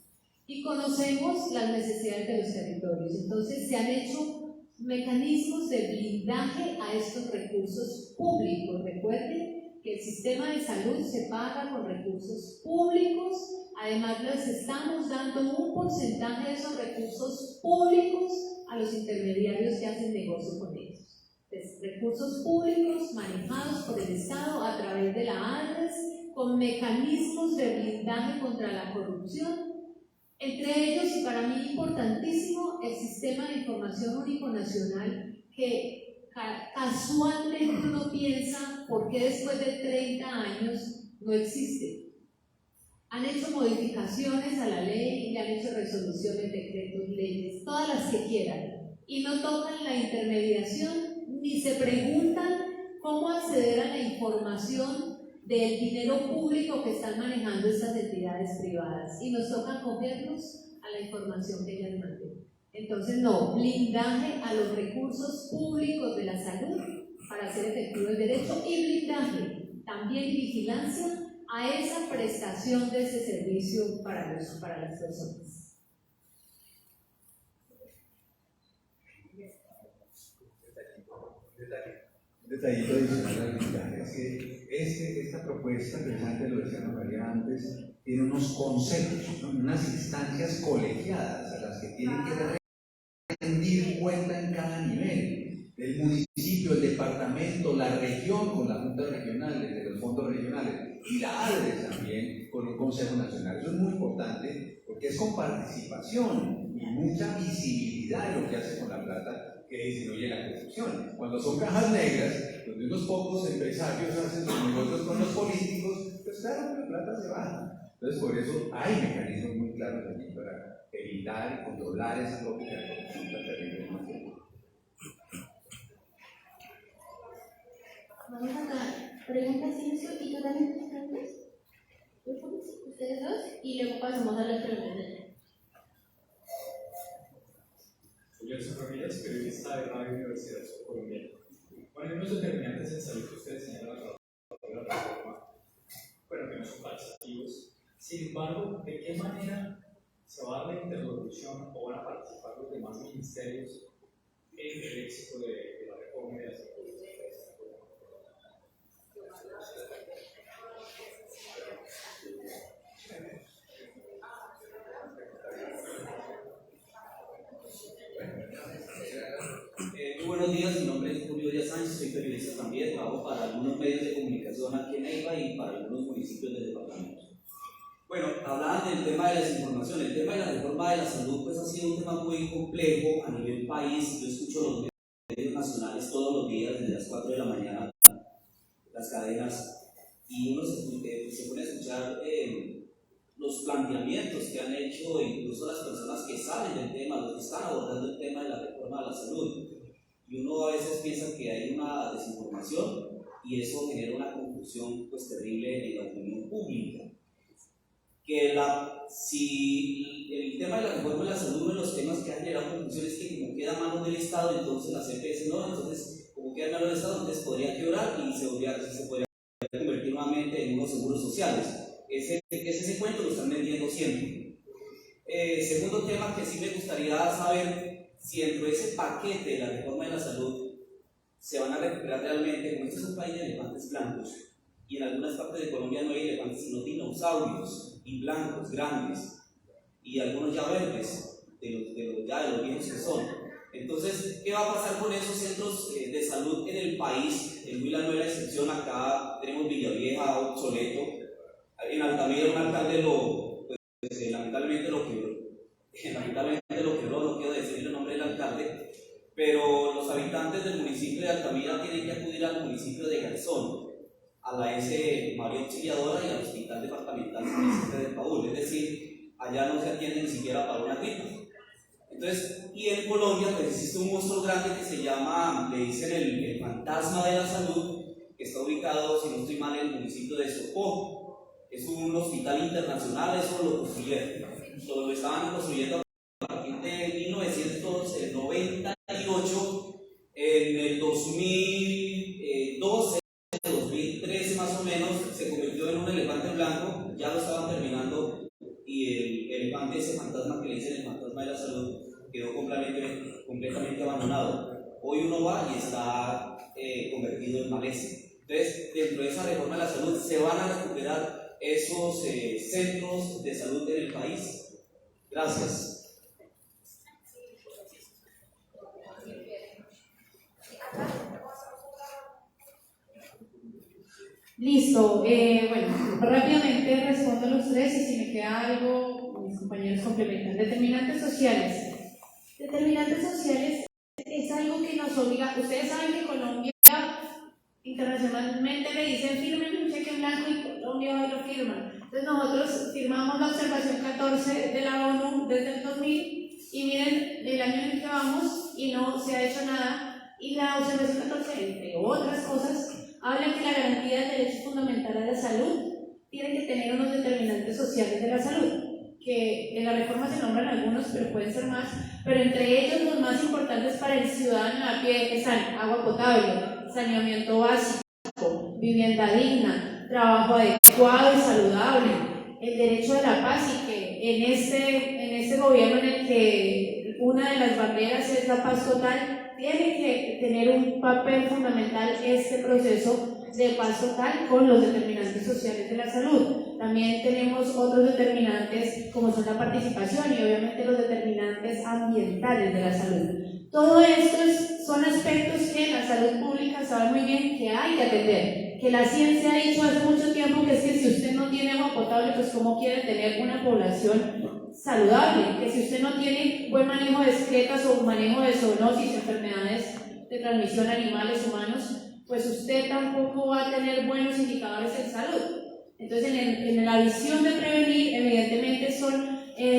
y conocemos las necesidades de los territorios. Entonces se han hecho mecanismos de blindaje a estos recursos públicos. Recuerden que el sistema de salud se paga con recursos públicos, además les estamos dando un porcentaje de esos recursos públicos a los intermediarios que hacen negocio con ellos. Entonces, recursos públicos manejados por el Estado a través de la ADRES con mecanismos de blindaje contra la corrupción, entre ellos, y para mí importantísimo, el Sistema de Información Único Nacional, que casualmente uno piensa por qué después de 30 años no existe. Han hecho modificaciones a la ley, le han hecho resoluciones, decretos, leyes, todas las que quieran, y no tocan la intermediación ni se preguntan cómo acceder a la información del dinero público que están manejando estas entidades privadas, y nos toca acogernos a la información que ellas manden. Entonces, no, blindaje a los recursos públicos de la salud para hacer efectivo el derecho y blindaje, también vigilancia a esa prestación de ese servicio para las personas. Un detallito adicional al blindaje es que esta propuesta, precisamente lo decía Ana María antes, tiene unos consejos, ¿no? Unas instancias colegiadas a las que tienen que rendir cuenta en cada nivel. El municipio, el departamento, la región con las juntas regionales, de los fondos regionales, y la ADRES también con un Consejo Nacional. Eso es muy importante porque es con participación y mucha visibilidad de lo que hace con la plata que disminuye la corrupción. Cuando son cajas negras, donde unos pocos empresarios hacen sus negocios con los políticos, pues claro que la plata se baja. Entonces, por eso hay mecanismos muy claros aquí para evitar y controlar esa lógica de corrupción tan terrible. Vamos acá, preguntas, Silvio, y tú también te preguntas. Ustedes dos, y luego pasamos a las preguntas. Gerson Ramírez, periodista de Radio Universidad Colombiana. Bueno, hay unos determinantes en salud que ustedes señalan a través de la reforma, bueno, que no son taxativos, Sin embargo, ¿de qué manera se va a dar la interlocución o van a participar los demás ministerios en el éxito de la reforma de la salud? Muy buenos días, mi nombre es Julio Díaz Sánchez, soy periodista también, trabajo para algunos medios de comunicación aquí en Neiva y para algunos municipios del departamento. Bueno, hablaban del tema de la desinformación, el tema de la reforma de la salud pues ha sido un tema muy complejo a nivel país. Yo escucho los medios nacionales todos los días desde las 4 de la mañana, las cadenas, y uno se pone a escuchar los planteamientos que han hecho incluso las personas que saben del tema, los que están abordando el tema de la reforma de la salud. Y uno a veces piensa que hay una desinformación y eso genera una confusión pues terrible en la opinión pública. Que si el tema de la reforma de la salud, uno de los temas que ha generado confusión es que como queda a manos del Estado, entonces la CPS no, entonces como queda a manos del Estado, entonces podría quebrar y se podría convertir nuevamente en unos seguros sociales. Ese cuento lo están vendiendo siempre. Segundo tema que sí me gustaría saber, si dentro de ese paquete de la reforma de la salud se van a recuperar realmente, como este es un país de elefantes blancos, y en algunas partes de Colombia no hay elefantes sino dinosaurios, y blancos, grandes, y algunos ya verdes, de los viejos que son. Entonces, ¿qué va a pasar con esos centros de salud en el país? En Huila no era excepción, acá tenemos Villavieja, obsoleto, en Altamira un alcalde lamentablemente lo quebró, no quiero decir el nombre del alcalde, pero los habitantes del municipio de Altamira tienen que acudir al municipio de Garzón, a la S. María Auxiliadora y al Hospital Departamental San Vicente del Paúl, es decir, allá no se atiende ni siquiera para una gripa. Entonces, y en Colombia pues existe un monstruo grande que se llama, le dicen el fantasma de la salud, que está ubicado, si no estoy mal, en el municipio de Sopó. Es un hospital internacional, eso lo construyeron. Lo estaban construyendo a partir de 1998, en el 2012, 2013 más o menos, se convirtió en un elefante blanco, ya lo estaban terminando, y el elefante, ese fantasma que le dicen el fantasma de la salud, quedó completamente abandonado. Hoy uno va y está convertido en maleza. Entonces, dentro de esa reforma de la salud, ¿se van a recuperar esos centros de salud en el país? Gracias. Listo, bueno, rápidamente respondo a los tres y si me queda algo, mis compañeros complementan. Determinantes sociales. Determinantes sociales es algo que nos obliga. Ustedes saben que Colombia internacionalmente le dicen firmen un cheque en blanco y Colombia va y lo firma. Entonces nosotros firmamos la observación 14 de la ONU desde el 2000 y miren el año en el que vamos y no se ha hecho nada. Y la observación 14, entre otras cosas, habla que la garantía del derecho fundamental a la salud tiene que tener unos determinantes sociales de la salud, que en la reforma se nombran algunos, pero pueden ser más, pero entre ellos los más importantes para el ciudadano a pie están agua potable, saneamiento básico, vivienda digna, trabajo adecuado y saludable, el derecho de la paz, y que en este gobierno en el que una de las banderas es la paz total, tiene que tener un papel fundamental este proceso de paz total con los determinantes sociales de la salud. También tenemos otros determinantes como son la participación y obviamente los determinantes ambientales de la salud. Todo esto son aspectos que la salud pública sabe muy bien que hay que atender, que la ciencia ha dicho hace mucho tiempo que es que si usted no tiene agua potable, pues cómo quiere tener una población saludable, que si usted no tiene buen manejo de excretas o manejo de zoonosis, enfermedades de transmisión animales humanos, pues usted tampoco va a tener buenos indicadores en salud. Entonces, en la visión de prevenir, evidentemente son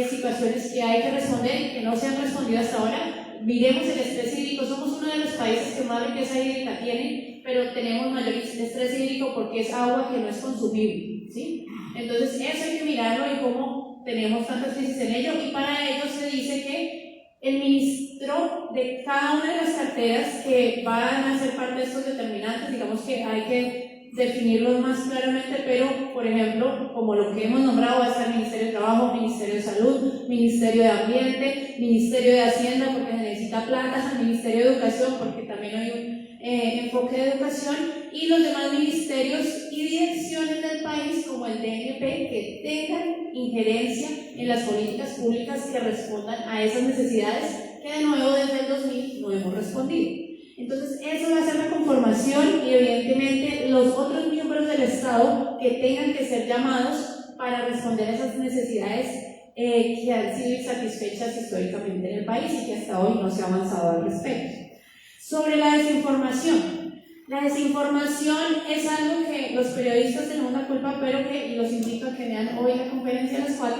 situaciones que hay que responder y que no se han respondido hasta ahora. Miremos el estrés hídrico, somos uno de los países que más riqueza hídrica tiene, pero tenemos mayor estrés hídrico porque es agua que no es consumible, ¿sí? Entonces, eso hay que mirarlo y cómo tenemos tantas crisis en ello, y para ello se dice que el ministro de cada una de las carteras que van a ser parte de estos determinantes, digamos que hay que definirlos más claramente, pero por ejemplo, como lo que hemos nombrado, va a estar Ministerio de Trabajo, Ministerio de Salud, Ministerio de Ambiente, Ministerio de Hacienda, porque se necesita platas, el Ministerio de Educación, porque también hay un enfoque de educación, y los demás ministerios y direcciones del país, como el DNP, que tengan injerencia en las políticas públicas que respondan a esas necesidades que de nuevo desde el 2000 no hemos respondido. Entonces, eso va a ser la conformación y evidentemente los otros miembros del Estado que tengan que ser llamados para responder a esas necesidades que han sido insatisfechas históricamente en el país y que hasta hoy no se ha avanzado al respecto. Sobre la desinformación. La desinformación es algo que los periodistas tenemos la culpa, pero que, y los invito a que vean hoy la conferencia de las 4,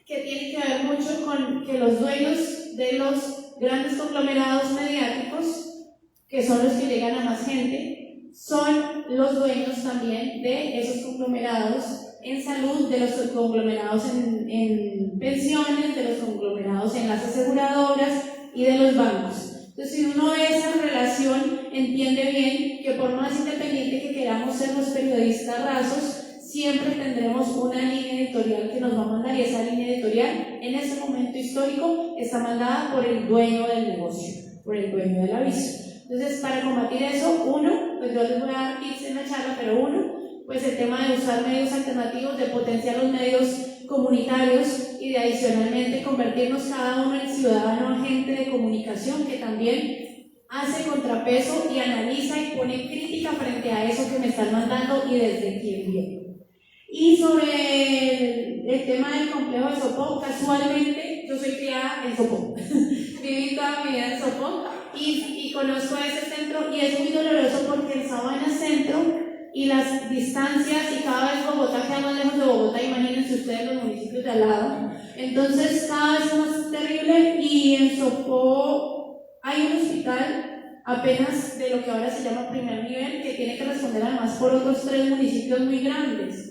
que tiene que ver mucho con que los dueños de los grandes conglomerados mediáticos, que son los que llegan a más gente, son los dueños también de esos conglomerados en salud, de los conglomerados en pensiones, de los conglomerados en las aseguradoras y de los bancos. Entonces, si uno ve esa relación, entiende bien que por más independiente que queramos ser los periodistas rasos, siempre tendremos una línea editorial que nos va a mandar, y esa línea editorial en ese momento histórico está mandada por el dueño del negocio, por el dueño del aviso. Entonces, para combatir eso, uno, pues yo les voy a dar tips en la charla, pero uno, pues el tema de usar medios alternativos, de potenciar los medios comunitarios y de adicionalmente convertirnos cada uno en ciudadano agente de comunicación que también hace contrapeso y analiza y pone crítica frente a eso que me están mandando y desde quién viene. Y sobre el tema del complejo de Sopó, casualmente yo soy criada en Sopó, viví toda mi vida en Sopó y conozco ese centro, y es muy doloroso porque el Sabana Centro y las distancias, y cada vez Bogotá queda más lejos de Bogotá, imagínense ustedes los municipios de al lado, entonces cada vez es más terrible. Y en Sopó hay un hospital apenas de lo que ahora se llama primer nivel, que tiene que responder además por otros 3 municipios muy grandes.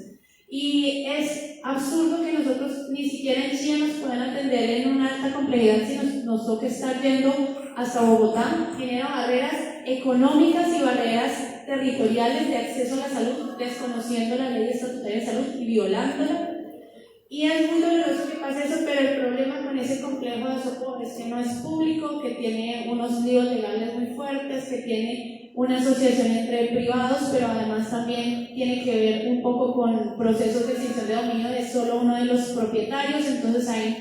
Y es absurdo que nosotros ni siquiera en Chile nos puedan atender en una alta complejidad si nos toca estar yendo hasta Bogotá. Genera barreras económicas y barreras territoriales de acceso a la salud, desconociendo la ley estatutaria de salud y violándola. Y es muy doloroso que pase eso, pero el problema con ese complejo de Sopó es que no es público, que tiene unos líos legales muy fuertes, que tiene una asociación entre privados, pero además también tiene que ver un poco con procesos de extinción de dominio de solo uno de los propietarios. Entonces ahí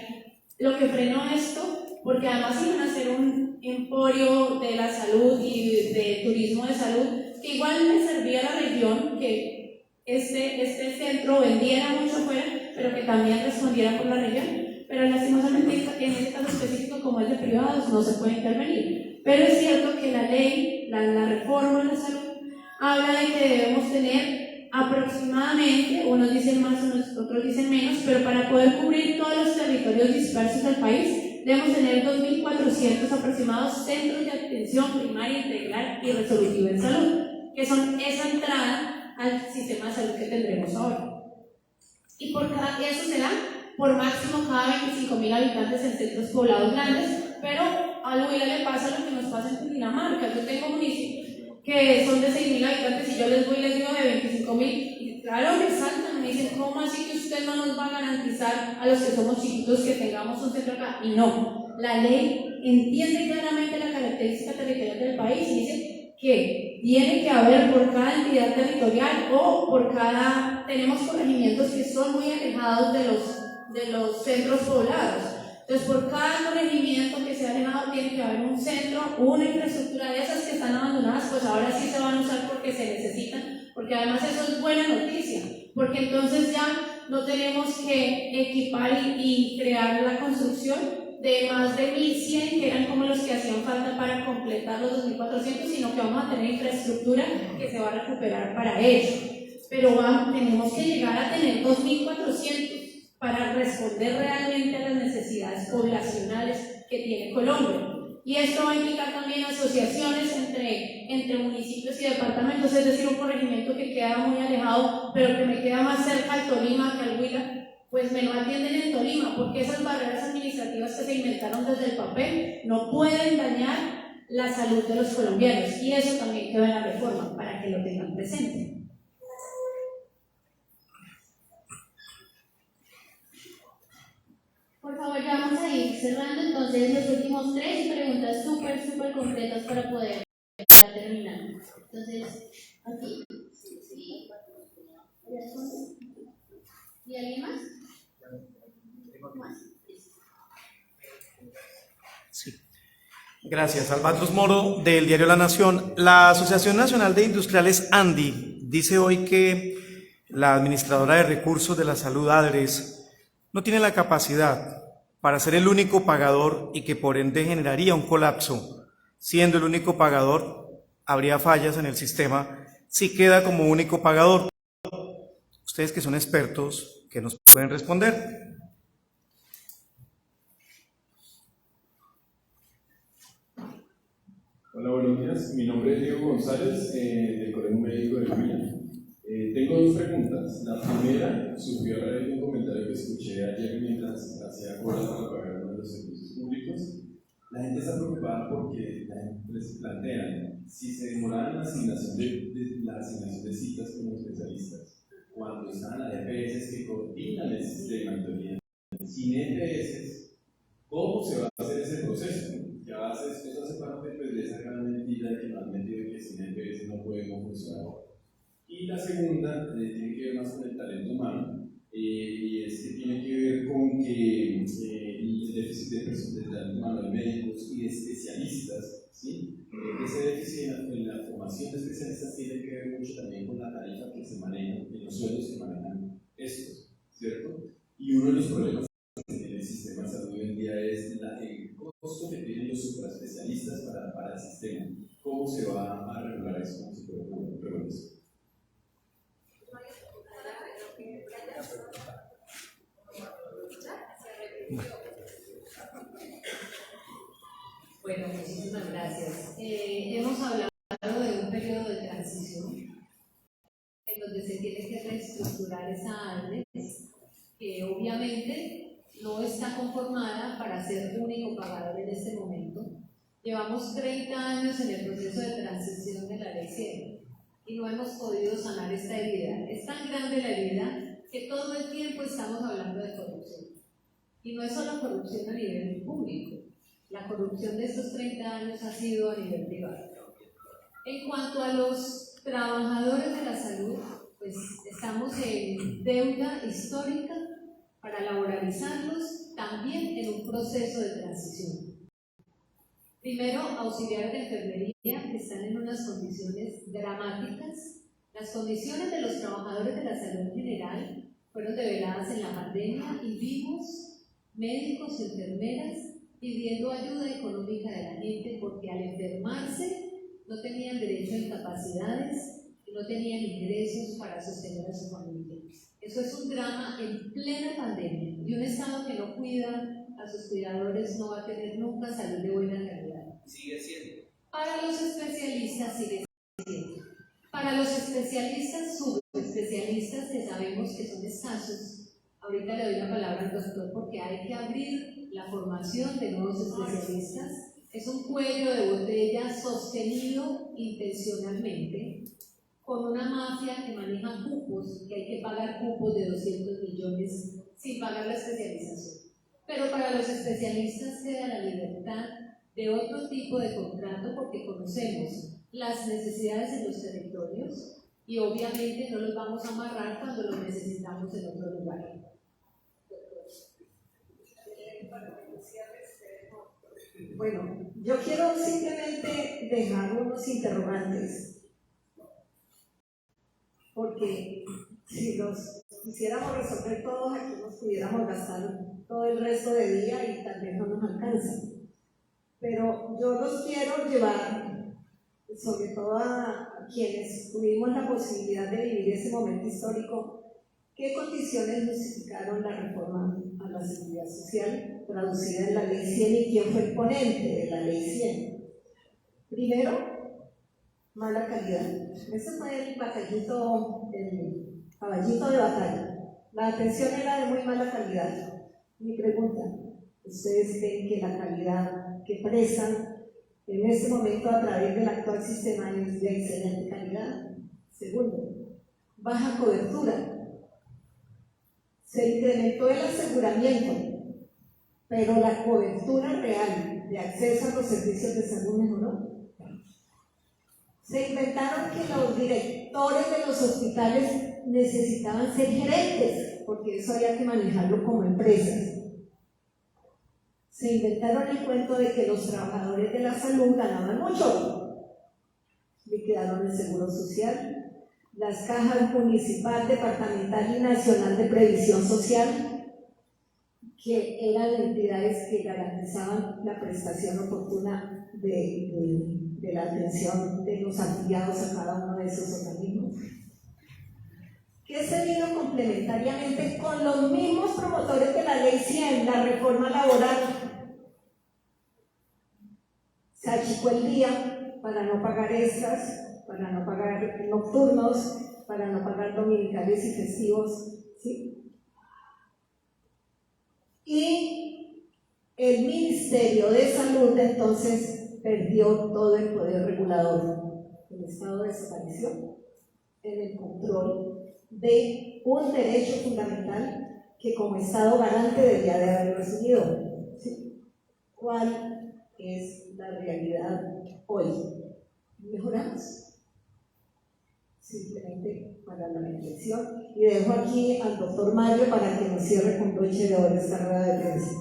lo que frenó esto, porque además iban a ser un emporio de la salud y de turismo de salud, que igual le servía a la región, que este centro vendiera mucho afuera, pero que también respondiera por la región. Pero lastimosamente en este caso específico, como es de privados, no se puede intervenir. Pero es cierto que la ley, la reforma de la salud, habla de que debemos tener aproximadamente, unos dicen más, otros dicen menos, pero para poder cubrir todos los territorios dispersos del país, debemos tener 2.400 aproximados centros de atención primaria, integral y resolutiva en salud, que son esa entrada al sistema de salud que tendremos ahora. Y eso se da por máximo cada 25.000 habitantes en centros poblados grandes, pero a Huila le pasa lo que nos pasa en Cundinamarca. Yo tengo municipios que son de 6.000 habitantes y yo les voy y les digo de 25.000, y claro, me saltan, me dicen, ¿cómo así que usted no nos va a garantizar a los que somos chiquitos que tengamos un centro acá? Y no, la ley entiende claramente la característica territorial del país y dice que tiene que haber por cada entidad territorial o por cada, tenemos corregimientos que son muy alejados de los centros poblados. Entonces, por cada corregimiento que sea alejado tiene que haber un centro, una infraestructura de esas que están abandonadas, pues ahora sí se van a usar porque se necesitan, porque además eso es buena noticia, porque entonces ya no tenemos que equipar y crear la construcción de más de 1.100 que eran como los que hacían falta para completar los 2.400, sino que vamos a tener infraestructura que se va a recuperar para ello. Pero tenemos que llegar a tener 2.400 para responder realmente a las necesidades poblacionales que tiene Colombia. Y esto va a implicar también asociaciones entre municipios y departamentos, es decir, un corregimiento que queda muy alejado, pero que me queda más cerca al Tolima que al Huila, pues me lo atienden en Tolima, porque esas barreras administrativas que se inventaron desde el papel no pueden dañar la salud de los colombianos, y eso también queda en la reforma, para que lo tengan presente. Por favor, ya vamos a ir cerrando entonces los últimos 3 preguntas súper concretas para poder terminar. Entonces, aquí. Sí. ¿Y alguien más? Sí. Gracias. Albatros Moro, del diario La Nación. La Asociación Nacional de Industriales ANDI dice hoy que la administradora de recursos de la salud, ADRES, no tiene la capacidad para ser el único pagador y que por ende generaría un colapso. Siendo el único pagador, habría fallas en el sistema si queda como único pagador. Ustedes que son expertos, ¿qué nos pueden responder? Hola, buenos días. Mi nombre es Diego González, del Colegio Médico de Huila. Tengo 2 preguntas. La primera surgió a raíz de un comentario que escuché ayer mientras hacía cola para pagar uno de los servicios públicos. La gente está preocupada porque la gente les plantea si se demorara la asignación de citas con especialistas cuando están las EPS que coordinan el sistema en teoría. Sin EPS, ¿cómo se va a hacer ese proceso? Ya eso hace parte de esa gran mentira que nos han metido que sin EPS no podemos funcionar. Y la segunda tiene que ver más con el talento humano, y es que tiene que ver con que el déficit de talento humano de médicos y de especialistas, ¿sí? Ese déficit en la formación de especialistas tiene que ver mucho también con la tarifa que se maneja, en los sueldos que manejan estos, ¿cierto? Y uno de los problemas que tiene el sistema de salud hoy en día es el costo que tienen los superespecialistas para el sistema. ¿Cómo se va a regular eso? ¿Cómo se puede regular eso? Bueno, muchísimas gracias. Hemos hablado de un periodo de transición en donde se tiene que reestructurar esa ADRES, que obviamente no está conformada para ser único pagador en este momento. Llevamos 30 años en el proceso de transición de la ley 100 y no hemos podido sanar esta herida. Es tan grande la herida que todo el tiempo estamos hablando de corrupción. Y no es solo corrupción a nivel público. La corrupción de estos 30 años ha sido a nivel privado. En cuanto a los trabajadores de la salud, pues estamos en deuda histórica para laboralizarlos también en un proceso de transición. Primero, auxiliares de enfermería que están en unas condiciones dramáticas. Las condiciones de los trabajadores de la salud en general fueron develadas en la pandemia y vimos médicos, enfermeras pidiendo ayuda económica de la gente porque al enfermarse no tenían derecho a incapacidades y no tenían ingresos para sostener a su familia. Eso es un drama en plena pandemia y un Estado que no cuida a sus cuidadores no va a tener nunca salud de buena calidad. Sigue siendo. Para los especialistas sigue siendo. Para los especialistas, subespecialistas que sabemos que son escasos, ahorita le doy la palabra al doctor porque hay que abrir la formación de nuevos especialistas. Es un cuello de botella sostenido intencionalmente con una mafia que maneja cupos, que hay que pagar cupos de 200 millones sin pagar la especialización. Pero para los especialistas queda la libertad de otro tipo de contrato porque conocemos las necesidades en los territorios y obviamente no los vamos a amarrar cuando los necesitamos en otro lugar. Bueno, yo quiero simplemente dejar unos interrogantes, porque si los quisiéramos resolver todos, aquí nos pudiéramos gastar todo el resto de día y tal vez no nos alcanza. Pero yo los quiero llevar, sobre todo a quienes tuvimos la posibilidad de vivir ese momento histórico, ¿qué condiciones justificaron la reforma a la seguridad social traducida en la Ley 100 y quién fue el ponente de la Ley 100? Primero, mala calidad. Ese fue el caballito de batalla. La atención era de muy mala calidad. Mi pregunta, ¿ustedes creen que la calidad que prestan en este momento a través del actual sistema es de excelente calidad? Segundo, baja cobertura. Se incrementó el aseguramiento pero la cobertura real de acceso a los servicios de salud mejoró. Se inventaron que los directores de los hospitales necesitaban ser gerentes, porque eso había que manejarlo como empresas. Se inventaron el cuento de que los trabajadores de la salud ganaban mucho. Liquidaron el seguro social, las cajas municipal, departamental y nacional de previsión social, que eran entidades que garantizaban la prestación oportuna de la atención de los afiliados a cada uno de esos organismos, que se vino complementariamente con los mismos promotores de la Ley 100, la reforma laboral. Se achicó el día para no pagar extras, para no pagar nocturnos, para no pagar dominicales y festivos, ¿sí? Y el Ministerio de Salud entonces perdió todo el poder regulador. El Estado desapareció en el control de un derecho fundamental que como Estado garante debía de haber recibido. ¿Sí? ¿Cuál es la realidad hoy? Mejoramos. Simplemente para la reflexión. Y dejo aquí al doctor Mario para que nos cierre con broche de oro esta rueda de prensa.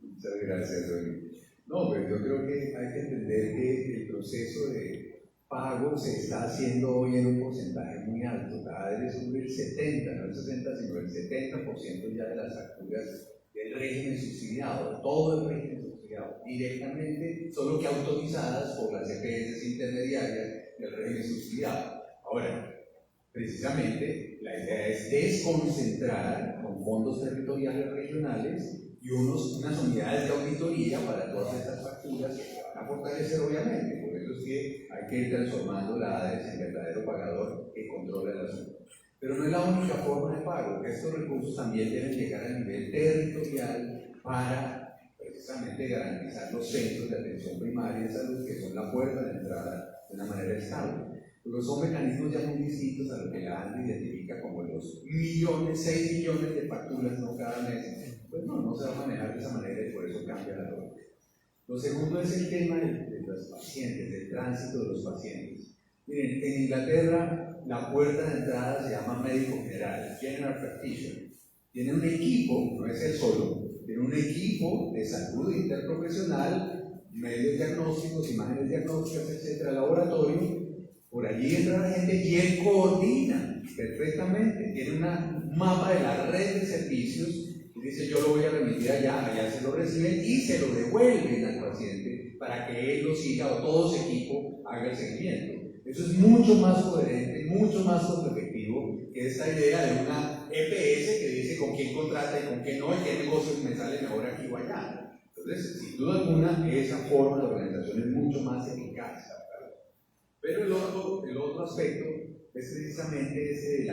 Muchas gracias, Doña. No, pero yo creo que hay que entender que el proceso de pago se está haciendo hoy en un porcentaje muy alto. Cada vez sube el 70, no el 60, sino el 70% ya de las facturas del régimen subsidiado, todo el régimen subsidiado, directamente, solo que autorizadas por las EPS intermediarias del régimen subsidiado. Ahora, precisamente, la idea es desconcentrar con fondos territoriales regionales y unas unidades de auditoría para todas estas facturas que van a fortalecer, obviamente. Por eso es que hay que ir transformando la ADES en verdadero pagador que controla el asunto. Pero no es la única forma de pago, que estos recursos también deben llegar a nivel territorial para precisamente garantizar los centros de atención primaria de salud, que son la puerta de entrada de una manera estable. Pero son mecanismos ya muy distintos a lo que la ANDI identifica como los 6 millones de facturas no cada mes. Pues no se va a manejar de esa manera y por eso cambia la lógica. Lo segundo es el tema de los pacientes, del tránsito de los pacientes. Miren, en Inglaterra la puerta de entrada se llama médico general, general practitioner. Tiene un equipo, no es él solo, tiene un equipo de salud interprofesional, medios diagnósticos, imágenes diagnósticas, etcétera, laboratorio. Por allí entra la gente y él coordina perfectamente, tiene un mapa de la red de servicios y dice yo lo voy a remitir allá se lo reciben y se lo devuelven al paciente para que él lo siga o todo su equipo haga el seguimiento. Eso es mucho más coherente, mucho más costo-efectivo que esta idea de una EPS que dice con quién contrata y con quién no y qué negocios me sale mejor aquí o allá. Entonces, sin duda alguna, esa forma de organización es mucho más eficaz. Pero el otro aspecto es precisamente ese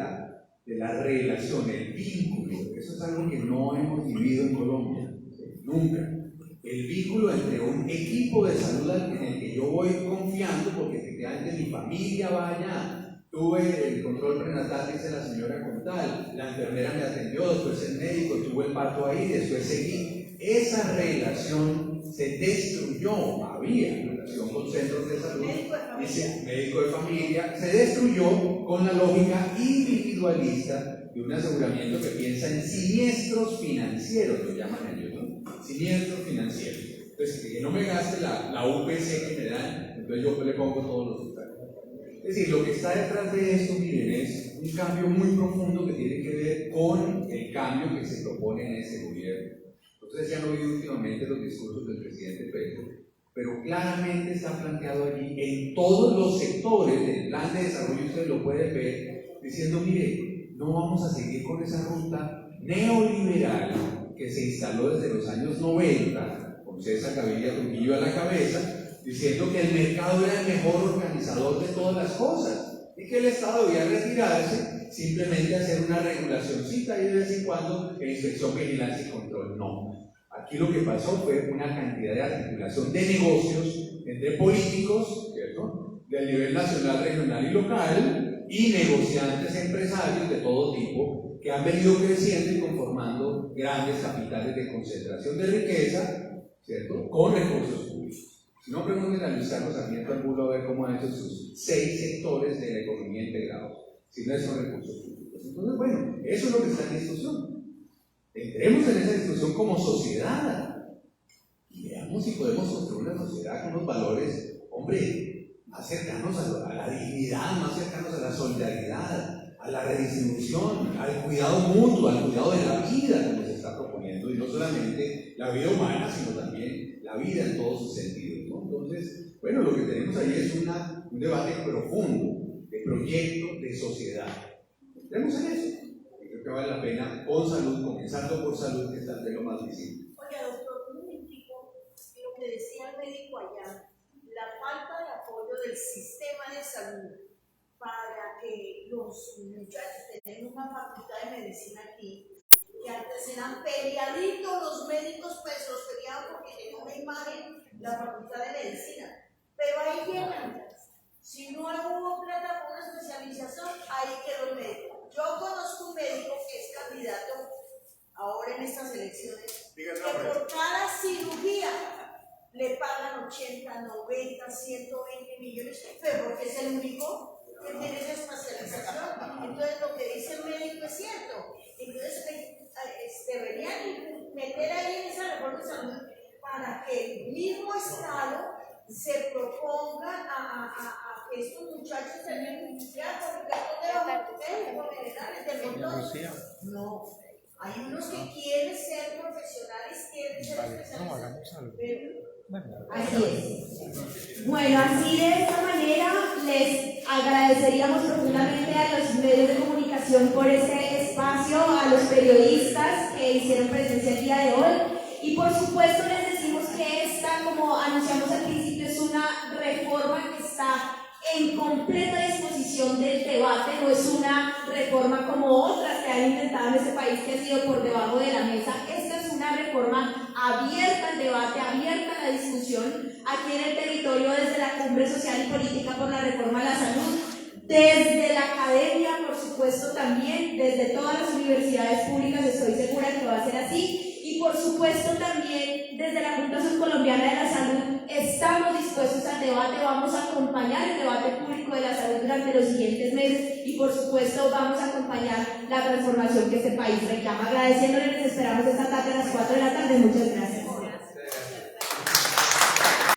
de la relación, el vínculo. Eso es algo que no hemos vivido en Colombia, nunca. El vínculo entre un equipo de salud en el que yo voy confiando, porque efectivamente mi familia va allá, tuve el control prenatal, dice la señora Contal, la enfermera me atendió, después el médico, tuve el parto ahí, después seguí. Esa relación se destruyó, había relación con centros de salud, dice médico de familia, se destruyó con la lógica individualista de un aseguramiento que piensa en siniestros financieros, lo llaman ellos, ¿no? Siniestros financieros. Entonces, que no me gaste la UPC que me dan, entonces yo le pongo todos los detalles. Es decir, lo que está detrás de esto, miren, es un cambio muy profundo que tiene que ver con el cambio que se propone en este gobierno. Ustedes ya han oído últimamente los discursos del presidente Petro, pero claramente está planteado allí en todos los sectores del plan de desarrollo, ustedes lo pueden ver, diciendo, mire, no vamos a seguir con esa ruta neoliberal que se instaló desde los años 90, con César Gaviria Trujillo a la cabeza, diciendo que el mercado era el mejor organizador de todas las cosas y que el Estado debía retirarse, simplemente hacer una regulacióncita y de vez en cuando inspección, vigilancia y control. No. Aquí lo que pasó fue una cantidad de articulación de negocios entre políticos, ¿cierto?, del nivel nacional, regional y local, y negociantes empresarios de todo tipo, que han venido creciendo y conformando grandes capitales de concentración de riqueza, ¿cierto?, con recursos públicos. Si no, pregunten a Luis Carlos Sarmiento Angulo a ver cómo ha hecho sus 6 sectores de la economía integrados, si no son recursos públicos. Entonces, bueno, eso es lo que está en discusión. Entremos en esa discusión como sociedad y veamos si podemos construir una sociedad con unos valores, hombre, más cercanos a la dignidad, más cercanos a la solidaridad, a la redistribución, al cuidado mutuo, al cuidado de la vida, como se está proponiendo, y no solamente la vida humana, sino también la vida en todos sus sentidos, ¿no? Entonces, bueno, lo que tenemos ahí es un debate profundo de proyecto de sociedad. Entremos en eso. Creo que vale la pena con salud, comenzando por salud, que es tal vez lo más visible. Oye, doctor, un momentico, lo que decía el médico allá, la falta de apoyo del sistema de salud para que los muchachos tengan una facultad de medicina aquí, que antes eran peleaditos los médicos, pues los peleaban porque tenían una imagen la facultad de medicina, pero ahí llegan. Si no hubo plata por una especialización, ahí quedó el médico. Yo conozco un médico que es candidato ahora en estas elecciones, que por cada cirugía le pagan 80, 90, 120 millones, pero porque es el único que tiene esa especialización. Entonces lo que dice el médico es cierto. Entonces deberían meter ahí en esa reforma de salud para que el mismo Estado se proponga a que estos muchachos tengan ya, porque ¿dónde van generales del montón? No. Hay unos que quieren ser profesionales, quieren ser especialistas. Así es. Bueno, así de esta manera les agradeceríamos profundamente a los medios de comunicación por este espacio, a los periodistas que hicieron presencia el día de hoy, y por supuesto les decimos que esta, como anunciamos al principio, es una reforma que está en completa disposición del debate, no es una reforma como otras que han intentado en este país que ha sido por debajo de la mesa. Esta es una reforma abierta al debate, abierta a la discusión aquí en el territorio, desde la Cumbre Social y Política por la Reforma a la Salud, desde la academia, por supuesto, también desde todas las universidades públicas, estoy segura que va a ser así. Y por supuesto también desde la Junta Subcolombiana de la Salud estamos dispuestos al debate, vamos a acompañar el debate público de la salud durante los siguientes meses y por supuesto vamos a acompañar la transformación que este país reclama. Agradeciéndoles, les esperamos esta tarde a las 4 de la tarde. Muchas gracias.